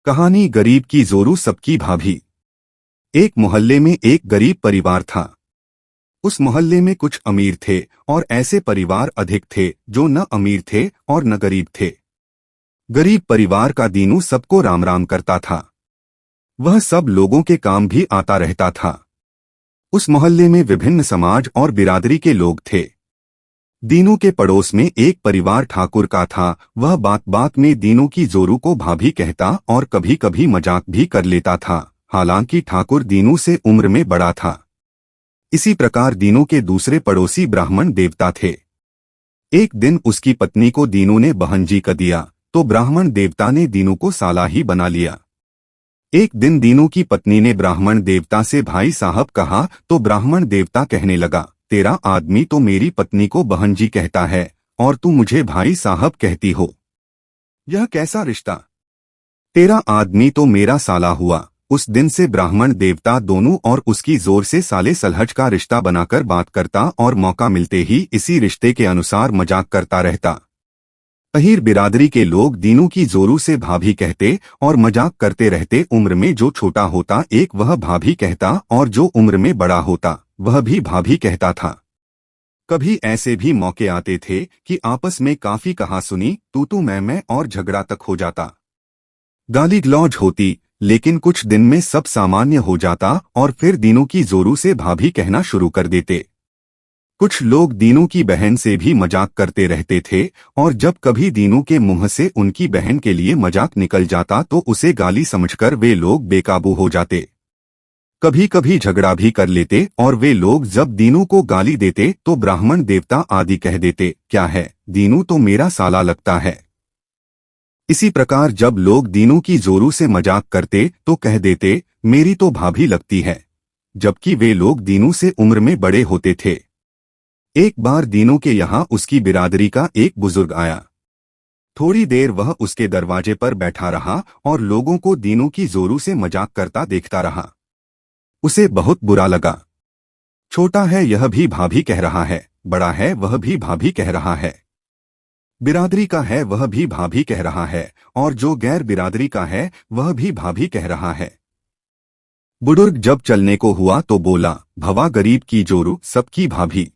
कहानी गरीब की जोरू सबकी भाभी। एक मोहल्ले में एक गरीब परिवार था। उस मोहल्ले में कुछ अमीर थे और ऐसे परिवार अधिक थे जो न अमीर थे और न गरीब थे। गरीब परिवार का दीनू सबको राम राम करता था। वह सब लोगों के काम भी आता रहता था। उस मोहल्ले में विभिन्न समाज और बिरादरी के लोग थे। दीनू के पड़ोस में एक परिवार ठाकुर का था। वह बात बात में दीनू की जोरू को भाभी कहता और कभी कभी मजाक भी कर लेता था। हालांकि ठाकुर दीनू से उम्र में बड़ा था। इसी प्रकार दीनू के दूसरे पड़ोसी ब्राह्मण देवता थे। एक दिन उसकी पत्नी को दीनू ने बहनजी कर दिया तो ब्राह्मण देवता ने दीनू को साला ही बना लिया। एक दिन दीनू की पत्नी ने ब्राह्मण देवता से भाई साहब कहा तो ब्राह्मण देवता कहने लगा, तेरा आदमी तो मेरी पत्नी को बहनजी कहता है और तू मुझे भाई साहब कहती हो। यह कैसा रिश्ता? तेरा आदमी तो मेरा साला हुआ। उस दिन से ब्राह्मण देवता दोनों और उसकी जोर से साले सलहज का रिश्ता बनाकर बात करता और मौका मिलते ही इसी रिश्ते के अनुसार मजाक करता रहता। अहीर बिरादरी के लोग दीनू की जोरू से भाभी कहते और मजाक करते रहते। उम्र में जो छोटा होता एक वह भाभी कहता और जो उम्र में बड़ा होता वह भी भाभी कहता था। कभी ऐसे भी मौके आते थे कि आपस में काफी कहासुनी तू मैं और झगड़ा तक हो जाता। गाली गलौज होती, लेकिन कुछ दिन में सब सामान्य हो जाता और फिर दीनू की जोरू से भाभी कहना शुरू कर देते। कुछ लोग दीनू की बहन से भी मजाक करते रहते थे और जब कभी दीनू के मुंह से उनकी बहन के लिए मजाक निकल जाता तो उसे गाली समझकर वे लोग बेकाबू हो जाते। कभी कभी झगड़ा भी कर लेते और वे लोग जब दीनू को गाली देते तो ब्राह्मण देवता आदि कह देते, क्या है, दीनू तो मेरा साला लगता है। इसी प्रकार जब लोग दीनू की जोरू से मजाक करते तो कह देते, मेरी तो भाभी लगती है, जबकि वे लोग दीनू से उम्र में बड़े होते थे। एक बार दीनू के यहाँ उसकी बिरादरी का एक बुजुर्ग आया। थोड़ी देर वह उसके दरवाजे पर बैठा रहा और लोगों को दीनू की जोरू से मजाक करता देखता रहा। उसे बहुत बुरा लगा। छोटा है यह भी भाभी कह रहा है, बड़ा है वह भी भाभी कह रहा है, बिरादरी का है वह भी भाभी कह रहा है और जो गैर बिरादरी का है वह भी भाभी कह रहा है। बुजुर्ग जब चलने को हुआ तो बोला, भवा गरीब की जोरू सबकी भाभी।